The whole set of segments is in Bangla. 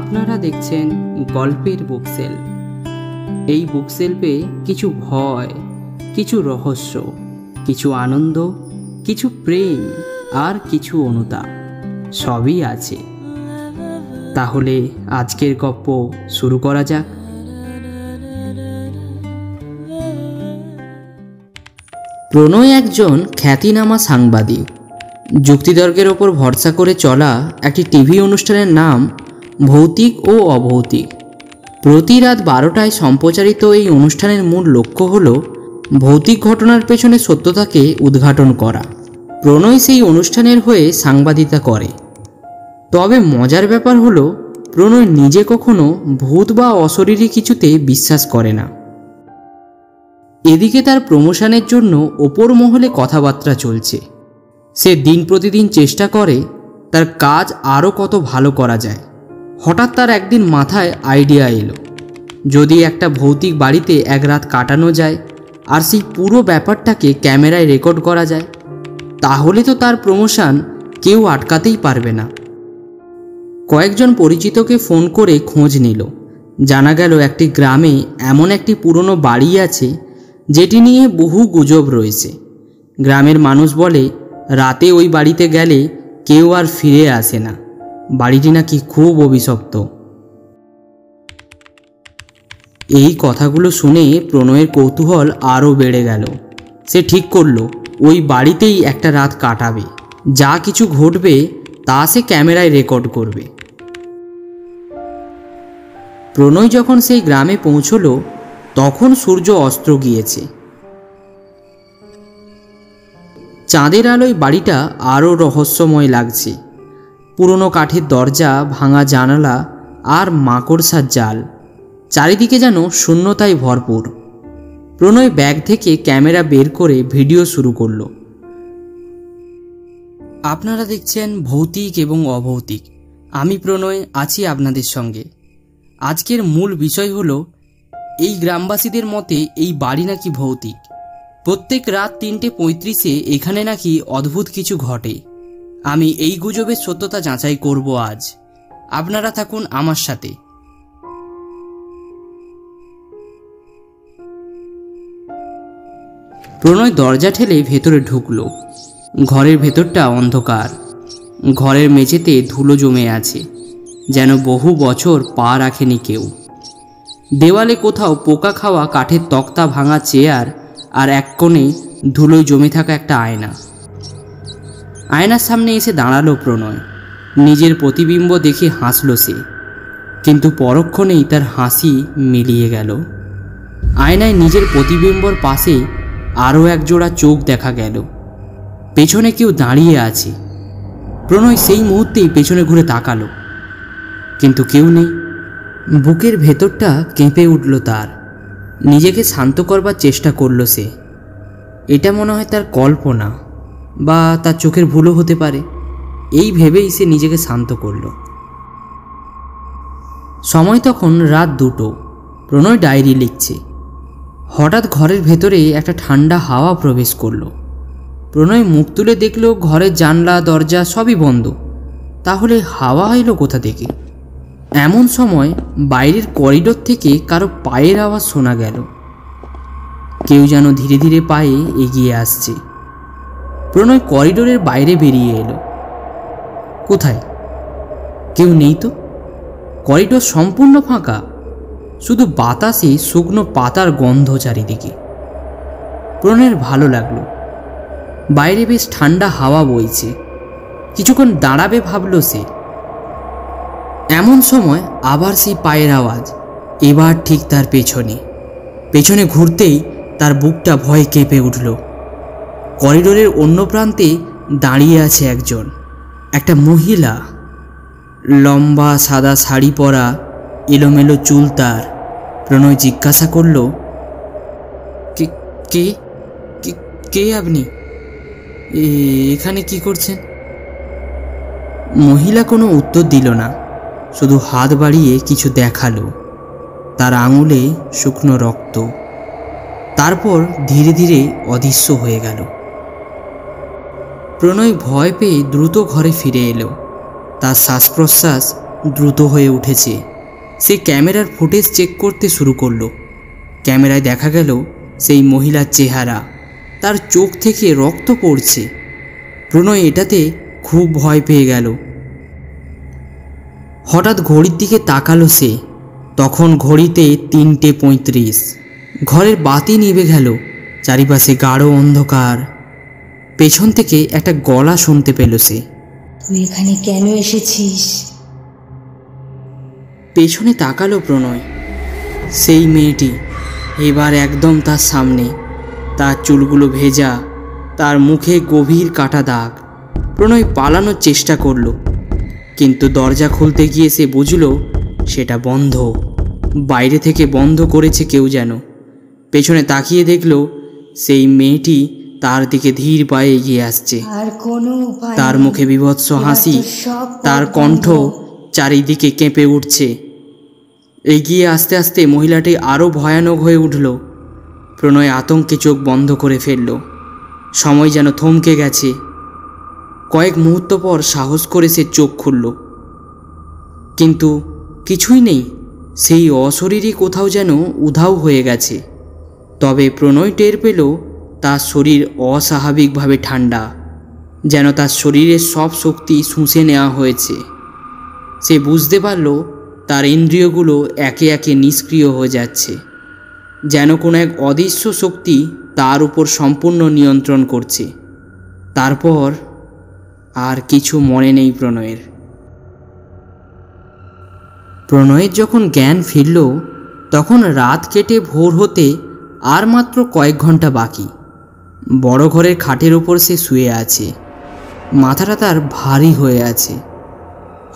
আপনারা দেখছেন গল্পের বুকসেল। এই বুকসেলফে কিছু ভয়, কিছু রহস্য, কিছু আনন্দ, কিছু প্রেম আর কিছু অনুতাপ সবই আছে। তাহলে আজকের গল্প শুরু করা যাক। প্রণয় একজন খ্যাতিনামা সাংবাদিক। যুক্তিতর্কের ওপর ভরসা করে চলা একটি টিভি অনুষ্ঠানের নাম ভৌতিক ও অভৌতিক। প্রতি রাত 12টায় সম্প্রচারিত এই অনুষ্ঠানের মূল লক্ষ্য হল ভৌতিক ঘটনার পেছনে সত্যতাকে উদ্ঘাটন করা। প্রণয় সেই অনুষ্ঠানের হয়ে সাংবাদিকতা করে। তবে মজার ব্যাপার হলো প্রণয় নিজে কখনো ভূত বা অশরীরী কিছুতে বিশ্বাস করে না। এদিকে তার প্রমোশনের জন্য ওপর মহলে কথাবার্তা চলছে। সে দিন প্রতিদিন চেষ্টা করে তার কাজ আরও কত ভালো করা যায়। হঠাৎ তার একদিন মাথায় আইডিয়া এলো, যদি একটা ভৌতিক বাড়িতে এক রাত কাটানো যায় আর সেই পুরো ব্যাপারটাকে ক্যামেরায় রেকর্ড করা যায়, তাহলে তো তার প্রমোশন কেউ আটকাতেই পারবে না। কয়েকজন পরিচিতকে ফোন করে খোঁজ নিল। জানা গেল একটি গ্রামে এমন একটি পুরনো বাড়ি আছে যেটি নিয়ে বহু গুজব রয়েছে। গ্রামের মানুষ বলে রাতে ওই বাড়িতে গেলে কেউ আর ফিরে আসে না। বাড়িটি নাকি খুব অভিশপ্ত। এই কথাগুলো শুনে প্রণয়ের কৌতূহল আরও বেড়ে গেল। সে ঠিক করলো ওই বাড়িতেই একটা রাত কাটাবে। যা কিছু ঘটবে তা সে ক্যামেরায় রেকর্ড করবে। প্রণয় যখন সেই গ্রামে পৌঁছল তখন সূর্য অস্ত গিয়েছে। চাঁদের আলোয় বাড়িটা আরও রহস্যময় লাগছে। পুরনো কাঠের দরজা, ভাঙা জানালা আর মাকড়সার জাল, চারিদিকে যেন শূন্যতায় ভরপুর। প্রণয় ব্যাগ থেকে ক্যামেরা বের করে ভিডিও শুরু করলো। আপনারা দেখছেন ভৌতিক এবং অভৌতিক। আমি প্রণয় আছি আপনাদের সঙ্গে। আজকের মূল বিষয় হলো এই গ্রামবাসীদের মতে এই বাড়ি নাকি ভৌতিক। প্রত্যেক রাত 3:35-এ এখানে নাকি অদ্ভুত কিছু ঘটে। আমি এই গুজবের সত্যতা যাচাই করব আজ। আপনারা থাকুন আমার সাথে। প্রণয় দরজা ঠেলে ভেতরে ঢুকলো। ঘরের ভেতরটা অন্ধকার। ঘরের মেঝেতে ধুলো জমে আছে, যেন বহু বছর পা রাখেনি কেউ। দেওয়ালে কোথাও পোকা খাওয়া কাঠের তক্তা, ভাঙা চেয়ার আর এক কোণে ধুলোয় জমে থাকা একটা আয়না। আয়নার সামনে এসে দাঁড়ালো প্রণয়। নিজের প্রতিবিম্ব দেখে হাসল সে, কিন্তু পরক্ষণেই তার হাসি মিলিয়ে গেল। আয়নায় নিজের প্রতিবিম্বর পাশে আরও এক জোড়া চোখ দেখা গেল। পেছনে কেউ দাঁড়িয়ে আছে। প্রণয় সেই মুহূর্তেই পেছনে ঘুরে তাকালো, কিন্তু কেউ নেই। বুকের ভেতরটা কেঁপে উঠল তার। নিজেকে শান্ত করবার চেষ্টা করলো সে। এটা মনে হয় তার কল্পনা বা তার চোখের ভুলও হতে পারে। এই ভেবেই সে নিজেকে শান্ত করল। সময় তখন রাত 2টো। প্রণয় ডায়েরি লিখছে। হঠাৎ ঘরের ভেতরে একটা ঠান্ডা হাওয়া প্রবেশ করলো। প্রণয় মুখ তুলে দেখল ঘরের জানলা দরজা সবই বন্ধ। তাহলে হাওয়া এলো কোথা থেকে? এমন সময় বাইরের করিডোর থেকে কারো পায়ের আওয়াজ শোনা গেল। কেউ যেন ধীরে ধীরে পায়ে এগিয়ে আসছে। প্রণয় করিডোরের বাইরে বেরিয়ে এলো। কোথায়? কেউ নেই তো। করিডোর সম্পূর্ণ ফাঁকা, শুধু বাতাসে শুকনো পাতার গন্ধ চারিদিকে। প্রণয়ের ভালো লাগলো। বাইরে বেশ ঠান্ডা হাওয়া বইছে। কিছুক্ষণ দাঁড়াবে ভাবল সে। এমন সময় আবার সেই পায়ের আওয়াজ, এবার ঠিক তার পেছনে। পেছনে ঘুরতেই তার বুকটা ভয়ে কেঁপে উঠল। করিডোরের অন্য প্রান্তে দাঁড়িয়ে আছে একজন, একটা মহিলা। লম্বা সাদা শাড়ি পরা, এলোমেলো চুল তার। প্রণয় জিজ্ঞাসা করল, কে কে কে আপনি? এখানে কি করছেন? মহিলা কোনো উত্তর দিল না, শুধু হাত বাড়িয়ে কিছু দেখালো। তার আঙুলে শুকনো রক্ত। তারপর ধীরে ধীরে অদৃশ্য হয়ে গেল। প্রণয় ভয় পেয়ে দ্রুত ঘরে ফিরে এলো। তার শ্বাস প্রশ্বাস দ্রুত হয়ে উঠেছে। সে ক্যামেরার ফুটেজ চেক করতে শুরু করলো। ক্যামেরায় দেখা গেল সেই মহিলার চেহারা, তার চোখ থেকে রক্ত পড়ছে। প্রণয় এটাতে খুব ভয় পেয়ে গেল। হঠাৎ ঘড়ির দিকে তাকালো সে। তখন ঘড়িতে 3:35। ঘরের বাতি নিভে গেল, চারিপাশে গাঢ় অন্ধকার। পেছন থেকে একটা গলা শুনতে পেল সে। তুই এখানে কেন এসেছিস? পেছনে তাকালো প্রণয়। সেই মেয়েটি এবার একদম তার সামনে। তার চুলগুলো ভেজা, তার মুখে গভীর কাটা দাগ। প্রণয় পালানোর চেষ্টা করল, কিন্তু দরজা খুলতে গিয়ে সে বুঝল সেটা বন্ধ। বাইরে থেকে বন্ধ করেছে কেউ যেন। পেছনে তাকিয়ে দেখল সেই মেয়েটি তার দিকে ধীর পায়ে এগিয়ে আসছে। তার মুখে বীভৎস হাসি, তার কণ্ঠ চারিদিকে কেঁপে উঠছে। এগিয়ে আস্তে আস্তে মহিলাটি আরও ভয়ানক হয়ে উঠল। প্রণয় আতঙ্কে চোখ বন্ধ করে ফেলল। সময় যেন থমকে গেছে। কয়েক মুহূর্ত পর সাহস করে সে চোখ খুলল, কিন্তু কিছুই নেই। সেই অশরীরই কোথাও যেন উধাও হয়ে গেছে। তবে প্রণয় টের পেল তার শরীর অস্বাভাবিকভাবে ঠান্ডা, যেন তার শরীরের সব শক্তি শুষে নেওয়া হয়েছে। সে বুঝতে পারল তার ইন্দ্রিয়গুলো একে একে নিষ্ক্রিয় হয়ে যাচ্ছে, যেন কোনো এক অদৃশ্য শক্তি তার উপর সম্পূর্ণ নিয়ন্ত্রণ করছে। তারপর আর কিছু মনে নেই প্রণয়ের। প্রণয়ের যখন জ্ঞান ফিরল, তখন রাত কেটে ভোর হতে আর মাত্র কয়েক ঘন্টা বাকি। বড় ঘরের খাটের ওপর সে শুয়ে আছে। মাথাটা তার ভারী হয়ে আছে।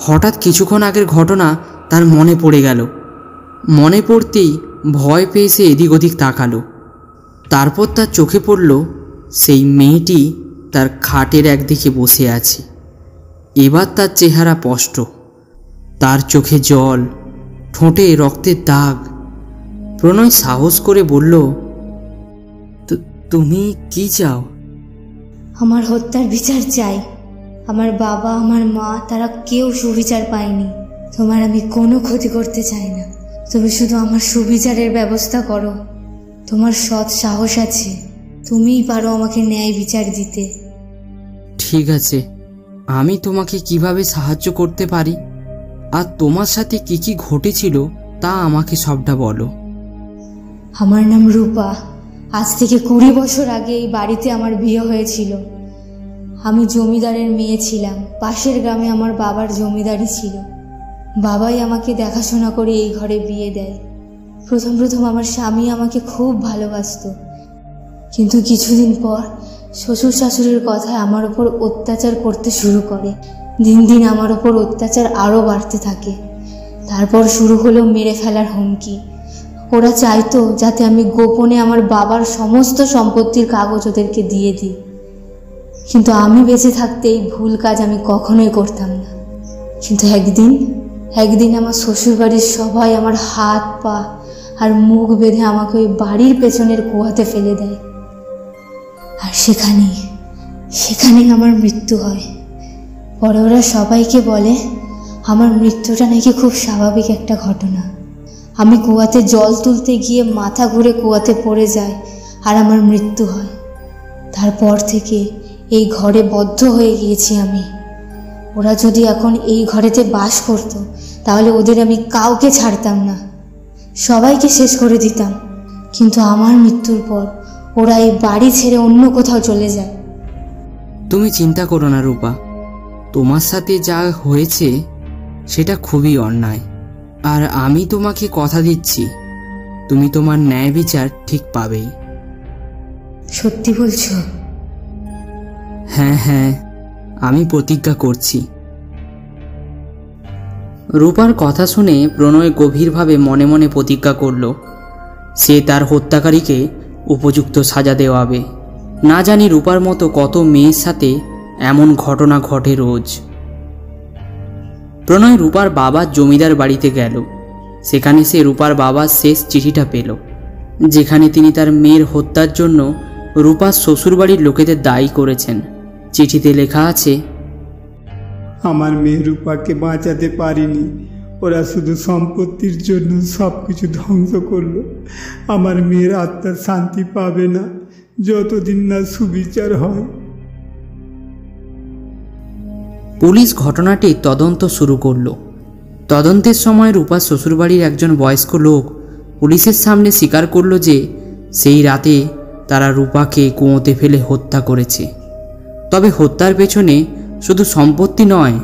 হঠাৎ কিছুক্ষণ আগের ঘটনা তার মনে পড়ে গেল। মনে পড়তেই ভয় পেয়ে সে এদিক ওদিক তাকালো। তারপর তার চোখে পড়ল সেই মেয়েটি তার খাটের একদিকে বসে আছে। এবার তার চেহারা স্পষ্ট। তার চোখে জল, ঠোঁটে রক্তের দাগ। প্রণয় সাহস করে বলল, তুমি কি চাও? আমার হত্যার বিচার চাই। আমার বাবা, আমার মা, তারা কেউ সুবিচার পায়নি। তোমার আমি কোনো ক্ষতি করতে চাই না। তুমি শুধু আমার সুবিচারের ব্যবস্থা করো। তোমার সৎ সাহস আছে, তুমিই পারো আমাকে ন্যায় বিচার দিতে। ঠিক আছে, আমি তোমাকে কিভাবে সাহায্য করতে পারি আর তোমার সাথে কি কি ঘটেছিল তা আমাকে সবটা বলো। আমার নাম রূপা। আজ থেকে 20 বছর আগে এই বাড়িতে আমার বিয়ে হয়েছিল। আমি জমিদারের মেয়ে ছিলাম। পাশের গ্রামে আমার বাবার জমিদারি ছিল। বাবাই আমাকে দেখাশোনা করে এই ঘরে বিয়ে দেয়। প্রথম আমার স্বামী আমাকে খুব ভালোবাসতো, কিন্তু কিছুদিন পর শ্বশুর শাশুড়ির কথায় আমার ওপর অত্যাচার করতে শুরু করে। দিন দিন আমার ওপর অত্যাচার আরও বাড়তে থাকে। তারপর শুরু হলো মেরে ফেলার হুমকি। ওরা চাইতো যাতে আমি গোপনে আমার বাবার সমস্ত সম্পত্তির কাগজ ওদেরকে দিয়ে দিই, কিন্তু আমি বেঁচে থাকতে এই ভুল কাজ আমি কখনোই করতাম না। কিন্তু একদিন আমার শ্বশুরবাড়ির সবাই আমার হাত পা আর মুখ বেঁধে আমাকে ওই বাড়ির পেছনের কুয়াতে ফেলে দেয়। আর সেখানেই আমার মৃত্যু হয়। পরে ওরা সবাইকে বলে আমার মৃত্যুটা নাকি খুব স্বাভাবিক একটা ঘটনা। আমি কুয়াতে জল তুলতে গিয়ে মাথা ঘুরে কুয়াতে পড়ে যায় আর আমার মৃত্যু হয়। তারপর থেকে এই ঘরে বদ্ধ হয়ে গিয়েছি আমি। ওরা যদি এখন এই ঘরেতে বাস করত, তাহলে ওদের আমি কাউকে ছাড়তাম না, সবাইকে শেষ করে দিতাম। কিন্তু আমার মৃত্যুর পর ওরা এই বাড়ি ছেড়ে অন্য কোথাও চলে যায়। তুমি চিন্তা করো না রূপা, তোমার সাথে যা হয়েছে সেটা খুবই অন্যায়। আর আমি তোমাকে কথা দিচ্ছি, তুমি তোমার ন্যায় বিচার ঠিক পাবেই। সত্যি বলছো? হ্যাঁ, আমি প্রতিজ্ঞা করছি। রূপার কথা শুনে প্রণয় গভীরভাবে মনে মনে প্রতিজ্ঞা করল সে তার হত্যাকারীকে উপযুক্ত সাজা দেওয়াবে। না জানি রূপার মতো কত মেয়ের সাথে এমন ঘটনা ঘটে রোজ। প্রণয় রূপার বাবার জমিদার বাড়িতে গেল। সেখানে সে রূপার বাবার শেষ চিঠিটা পেল, যেখানে তিনি তার মেয়ের হত্যার জন্য রূপার শ্বশুরবাড়ির লোকেদের দায়ী করেছেন। চিঠিতে লেখা আছে, আমার মেয়ে রূপাকে বাঁচাতে পারিনি। ওরা শুধু সম্পত্তির জন্য সব কিছু ধ্বংস করলো। আমার মেয়ের আত্মা শান্তি পাবে না যতদিন না সুবিচার হয়। পুলিশ ঘটনাটি তদন্ত শুরু করলো। তদন্তের সময় রূপার শ্বশুরবাড়ির একজন বয়স্ক লোক পুলিশের সামনে স্বীকার করল যে সেই রাতে তারা রূপাকে কুয়োতে ফেলে হত্যা করেছে। তবে হত্যার পেছনে শুধু সম্পত্তি নয়,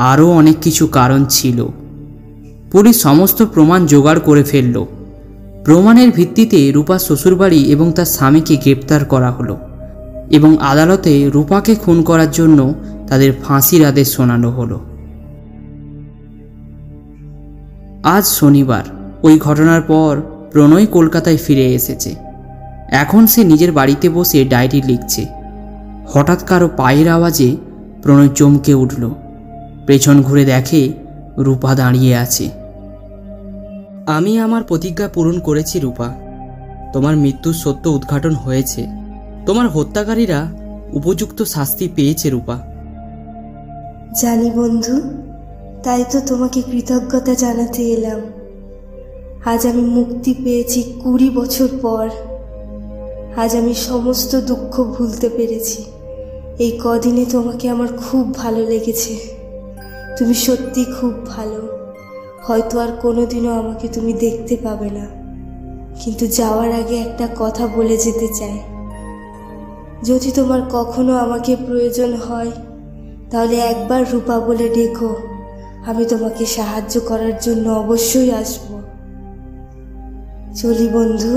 আরও অনেক কিছু কারণ ছিল। পুলিশ সমস্ত প্রমাণ জোগাড় করে ফেলল। প্রমাণের ভিত্তিতে রূপার শ্বশুরবাড়ি এবং তার স্বামীকে গ্রেপ্তার করা হলো এবং আদালতে রূপাকে খুন করার জন্য তাদের ফাঁসির আদেশ শোনানো হলো। আজ শনিবার ওই ঘটনার পর প্রণয় কলকাতায় ফিরে এসেছে। এখন সে নিজের বাড়িতে বসে ডায়েরি লিখছে। হঠাৎ কারো পায়ের আওয়াজে প্রণয় চমকে উঠল। পেছন ঘুরে দেখে রূপা দাঁড়িয়ে আছে। আমি আমার প্রতিজ্ঞা পূরণ করেছি রূপা। তোমার মৃত্যুর সত্য উদ্ঘাটন হয়েছে। তোমার হত্যাকারীরা উপযুক্ত শাস্তি পেয়েছে রূপা। জানি বন্ধু, তাই তো তোমাকে কৃতজ্ঞতা জানাতে এলাম। আজ আমি মুক্তি পেয়েছি 20 বছর পর। আজ আমি সমস্ত দুঃখ ভুলতে পেরেছি। এই কদিনে তোমাকে আমার খুব ভালো লেগেছে। তুমি সত্যি খুব ভালো। হয়তো আর কোনোদিনও আমাকে তুমি দেখতে পাবে না, কিন্তু যাওয়ার আগে একটা কথা বলে যেতে চাই। যদি তোমার কখনো আমাকে প্রয়োজন হয় তাহলে একবার রূপা বলে ডেকো। আমি তোমাকে সাহায্য করার জন্য অবশ্যই আসব। চলি বন্ধু।